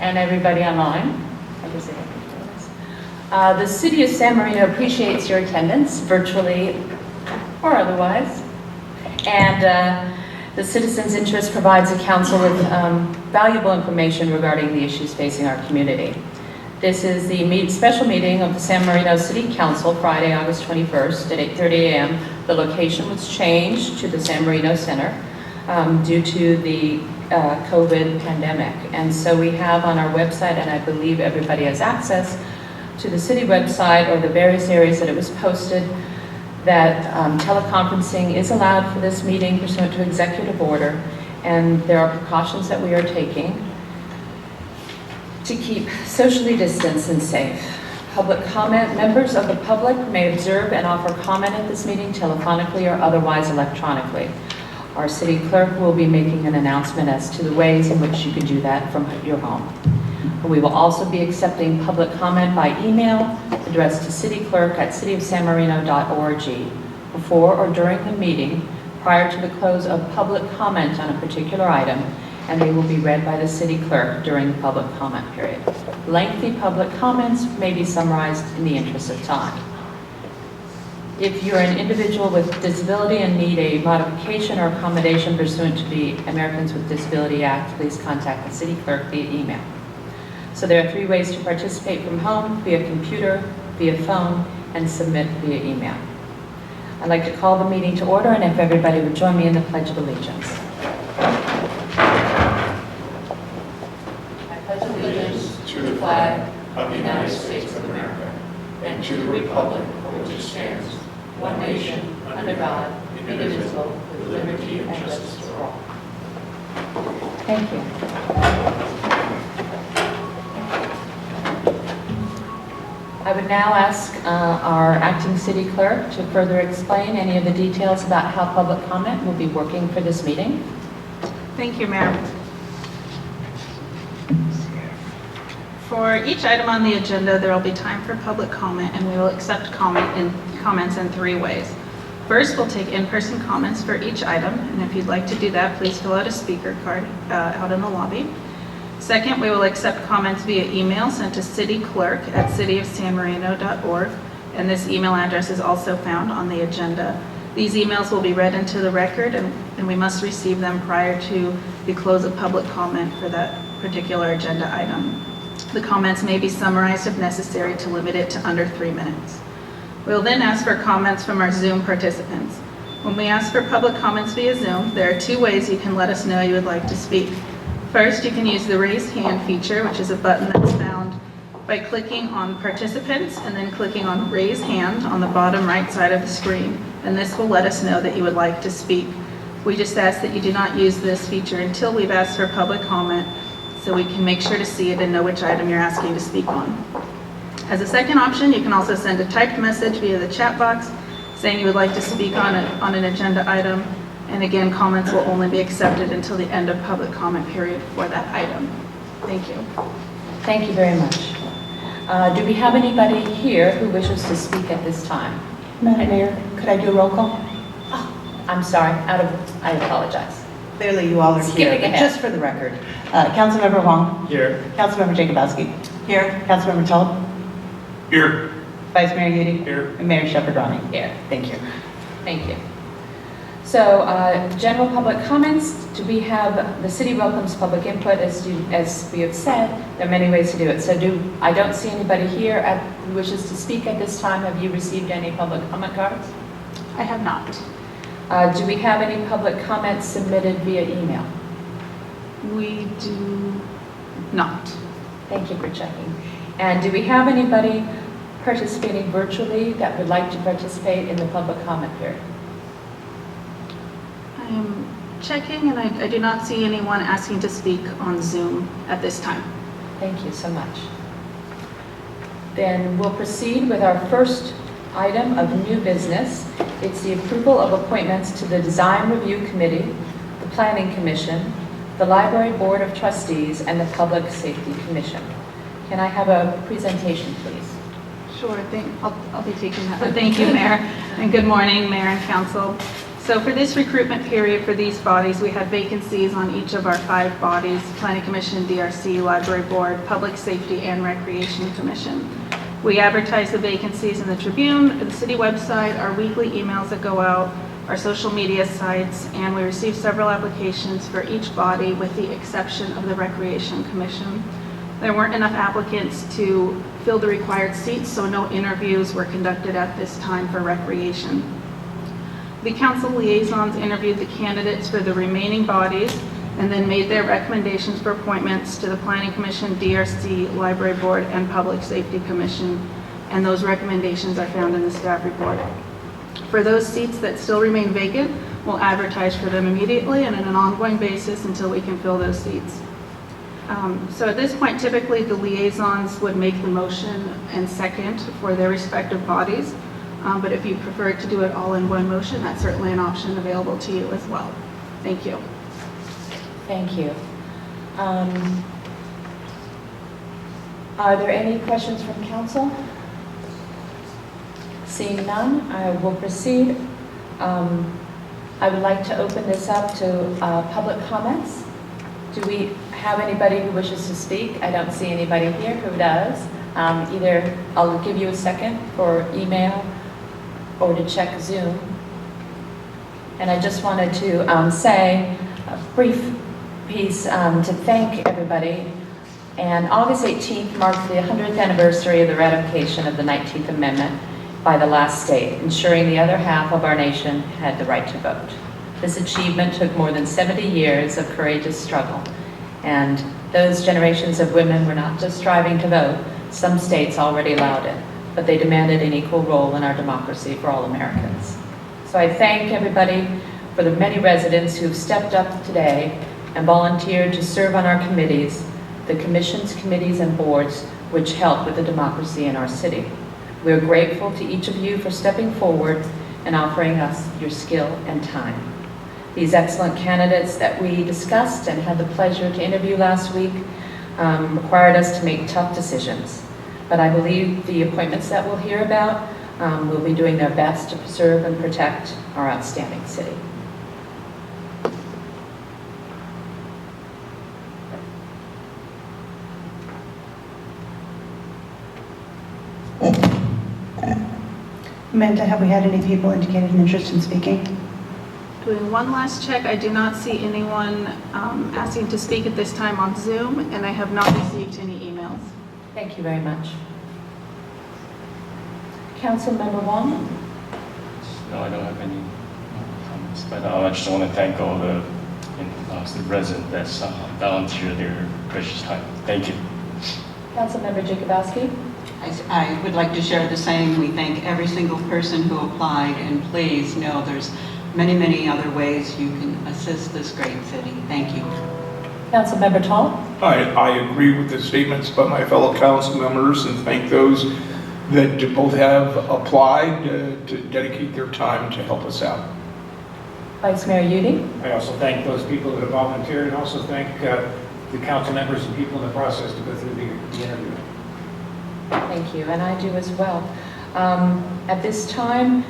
and everybody online. The City of San Marino appreciates your attendance, virtually or otherwise. And the Citizens' Interest provides the Council with valuable information regarding the issues facing our community. This is the special meeting of the San Marino City Council, Friday, August 21st at 8:30 a.m. The location was changed to the San Marino Center due to the COVID pandemic. And so we have on our website, and I believe everybody has access to the city website or the various areas that it was posted, that teleconferencing is allowed for this meeting pursuant to executive order, and there are precautions that we are taking to keep socially distanced and safe. Public comment, members of the public may observe and offer comment at this meeting telephonically or otherwise electronically. Our city clerk will be making an announcement as to the ways in which you can do that from your home. We will also be accepting public comment by email addressed to cityclerk@cityofsanmarino.org before or during the meeting prior to the close of public comment on a particular item, and they will be read by the city clerk during the public comment period. Lengthy public comments may be summarized in the interest of time. If you're an individual with disability and need a modification or accommodation pursuant to the Americans with Disability Act, please contact the city clerk via email. So there are 3 ways to participate from home: via computer, via phone, and submit via email. I'd like to call the meeting to order, and if everybody would join me in the Pledge of Allegiance. To the flag of the United States of America and to the republic for which it stands, one nation, under God, indivisible, with liberty and justice for all. Thank you. I would now ask our acting city clerk to further explain any of the details about how public comment will be working for this meeting. Thank you, Mayor. For each item on the agenda, there will be time for public comment, and we will accept comments in 3 ways. First, we'll take in-person comments for each item, and if you'd like to do that, please fill out a speaker card out in the lobby. Second, we will accept comments via email sent to cityclerk@cityofsanmarino.org, and this email address is also found on the agenda. These emails will be read into the record, and we must receive them prior to the close of public comment for that particular agenda item. The comments may be summarized if necessary to limit it to under 3 minutes. We'll then ask for comments from our Zoom participants. When we ask for public comments via Zoom, there are 2 ways you can let us know you would like to speak. First, you can use the raise hand feature, which is a button that's found by clicking on participants and then clicking on raise hand on the bottom right side of the screen, and this will let us know that you would like to speak. We just ask that you do not use this feature until we've asked for public comment, so we can make sure to see it and know which item you're asking to speak on. As a second option, you can also send a typed message via the chat box saying you would like to speak on an agenda item, and again, comments will only be accepted until the end of public comment period for that item. Thank you. Thank you very much. Do we have anybody here who wishes to speak at this time? Madam Mayor, could I do a roll call? Oh, I'm sorry, I apologize. Clearly you all are Skipping here, but ahead. just for the record. Councilmember Wong. Here. Councilmember Jacobowski. Here. Councilmember Tull. Here. Vice Mayor Udi. Here. And Mayor Shepherd-Rani. Here. Thank you. Thank you. So, general public comments. Do we have, the city welcomes public input, as we have said. There are many ways to do it. So I don't see anybody here who wishes to speak at this time. Have you received any public comment cards? I have not. Do we have any public comments submitted via email? We do not. Thank you for checking. And do we have anybody participating virtually that would like to participate in the public comment period? I am checking, and I do not see anyone asking to speak on Zoom at this time. Thank you so much. Then we'll proceed with our first item of new business. It's the approval of appointments to the Design Review Committee, the Planning Commission, the Library Board of Trustees, and the Public Safety Commission. Can I have a presentation, please? Sure, I'll be taking that. Thank you, Mayor, and good morning, Mayor and Council. So for this recruitment period for these bodies, we have vacancies on each of our 5 bodies: Planning Commission, DRC, Library Board, Public Safety, and Recreation Commission. We advertise the vacancies in the Tribune, the city website, our weekly emails that go out, our social media sites, and we received several applications for each body with the exception of the Recreation Commission. There weren't enough applicants to fill the required seats, so no interviews were conducted at this time for Recreation. The council liaisons interviewed the candidates for the remaining bodies and then made their recommendations for appointments to the Planning Commission, DRC, Library Board, and Public Safety Commission, and those recommendations are found in the staff report. For those seats that still remain vacant, we'll advertise for them immediately and on an ongoing basis until we can fill those seats. So at this point, typically the liaisons would make the motion and second for their respective bodies, but if you prefer to do it all in one motion, that's certainly an option available to you as well. Thank you. Thank you. Are there any questions from council? Seeing none, I will proceed. I would like to open this up to public comments. Do we have anybody who wishes to speak? I don't see anybody here who does. Either I'll give you a second for email or to check Zoom. And I just wanted to say a brief piece to thank everybody. And August 18th marked the 100th anniversary of the ratification of the 19th Amendment by the last state, ensuring the other half of our nation had the right to vote. This achievement took more than 70 years of courageous struggle. And those generations of women were not just striving to vote. Some states already allowed it, but they demanded an equal role in our democracy for all Americans. So I thank everybody for the many residents who've stepped up today and volunteered to serve on our committees, the commissions, committees, and boards which help with the democracy in our city. We're grateful to each of you for stepping forward and offering us your skill and time. These excellent candidates that we discussed and had the pleasure to interview last week required us to make tough decisions. But I believe the appointments that we'll hear about will be doing their best to preserve and protect our outstanding city. Amanda, have we had any people indicated an interest in speaking? Doing one last check, I do not see anyone asking to speak at this time on Zoom, and I have not received any emails. Thank you very much. Councilmember Wong? No, I don't have any comments, but I just want to thank all the residents that volunteer their precious time. Thank you. Councilmember Jacobowski? I would like to share the same. We thank every single person who applied, and please know there's many, many other ways you can assist this great city. Thank you. Councilmember Tall? I agree with the statements by my fellow council members and thank those that both have applied to dedicate their time to help us out. Vice Mayor Udi? I also thank those people that have volunteered and also thank the council members and people in the process to go through the interview. Thank you, and I do as well. At this time,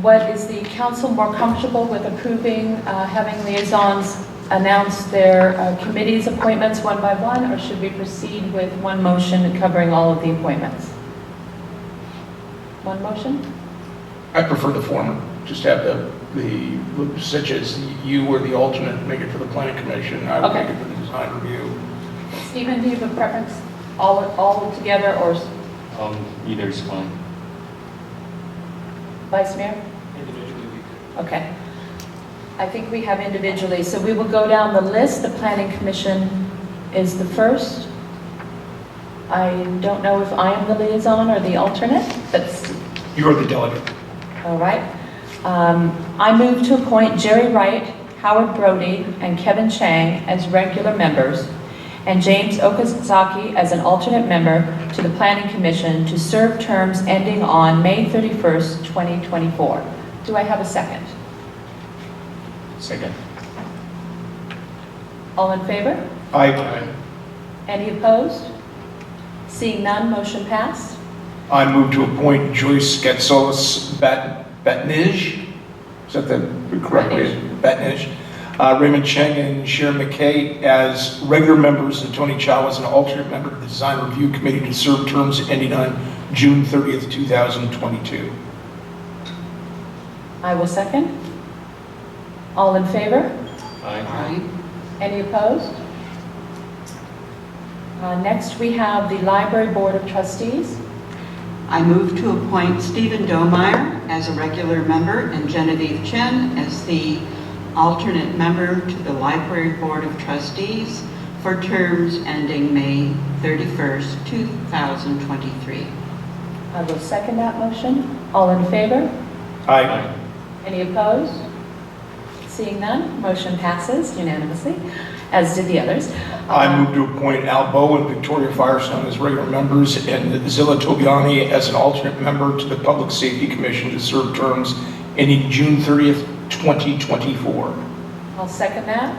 what is the council more comfortable with approving, having liaisons announce their committees appointments one by one, or should we proceed with one motion covering all of the appointments? One motion? I prefer the former. Just have the such as you or the alternate make it for the planning commission. I would Okay. make it for the design review. Stephen, do you have a preference all together, or Either is fine. Vice Mayor? Individually, we could. Okay. I think we have individually, so we will go down the list. The Planning Commission is the first. I don't know if I am the liaison or the alternate, but You are the delegate. all right. I move to appoint Jerry Wright, Howard Brody, and Kevin Chang as regular members, and James Okazaki as an alternate member to the Planning Commission to serve terms ending on May 31st, 2024. Do I have a second? Second. All in favor? I Any opposed? Seeing none, motion passed. move to appoint Joyce Getsolis Batnij, is that the correct way? Batnij. Raymond Cheng and Sharon McKay as regular members, and Tony Chow as an alternate member of the Design Review Committee to serve terms ending on June 30th, 2022. I will second. All in favor? Aye. Aye. Any opposed? Next, we have the Library Board of Trustees. I move to appoint Stephen Domeyer as a regular member and Genevieve Chen as the alternate member to the Library Board of Trustees for terms ending May 31st, 2023. I will second that motion. All in favor? Aye. Any opposed? Seeing none, motion passes unanimously, as did the others. I move to appoint Al Bow and Victoria Firestone as regular members and Zilla Tobiani as an alternate member to the Public Safety Commission to serve terms ending June 30th, 2024. I'll second that.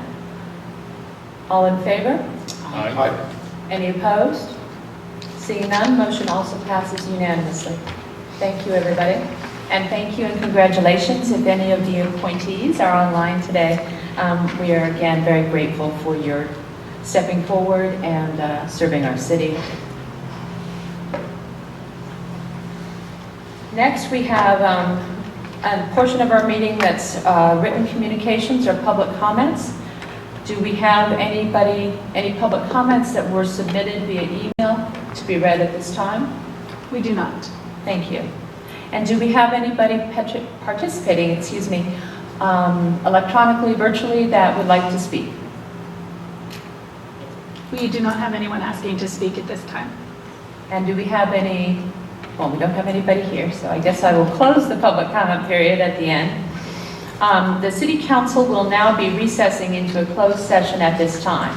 All in favor? Aye. Any opposed? Seeing none, motion also passes unanimously. Thank you, everybody. And thank you and congratulations if any of the appointees are online today. We are again very grateful for your stepping forward and serving our city. Next, we have a portion of our meeting that's written communications or public comments. Do we have any public comments that were submitted via email to be read at this time? We do not. Thank you. And do we have anybody participating, electronically, virtually, that would like to speak? We do not have anyone asking to speak at this time. And do we have any, well, we don't have anybody here, so I guess I will close the public comment period at the end. The City Council will now be recessing into a closed session at this time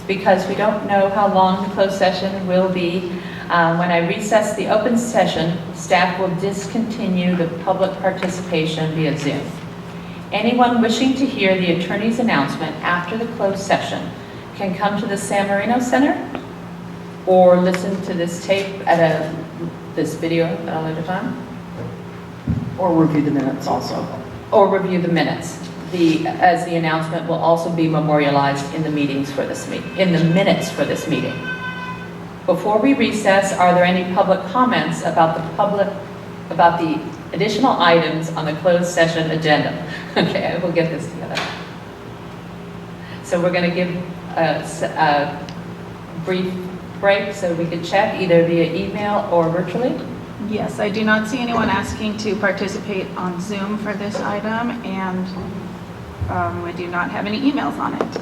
because we don't know how long the closed session will be. When I recess the open session, staff will discontinue the public participation via Zoom. Anyone wishing to hear the attorney's announcement after the closed session can come to the San Marino Center or listen to this tape at this video at a later time. Or review the minutes also. Or review the minutes. As the announcement will also be memorialized in the minutes for this meeting. Before we recess, are there any public comments about the additional items on the closed session agenda? Okay, we'll get this together. So we're going to give a brief break so we could check either via email or virtually. Yes, I do not see anyone asking to participate on Zoom for this item, and we do not have any emails on it.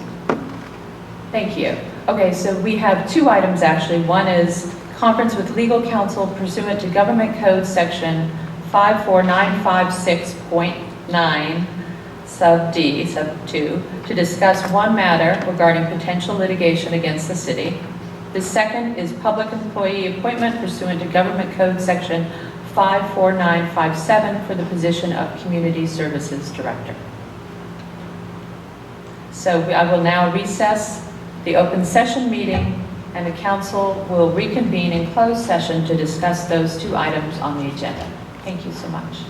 Thank you. Okay, so we have two items actually. One is conference with legal counsel pursuant to Government Code Section 54956.9 sub D, sub 2, to discuss one matter regarding potential litigation against the city. The second is public employee appointment pursuant to Government Code Section 54957 for the position of Community Services Director. So I will now recess the open session meeting, and the council will reconvene in closed session to discuss those two items on the agenda. Thank you so much.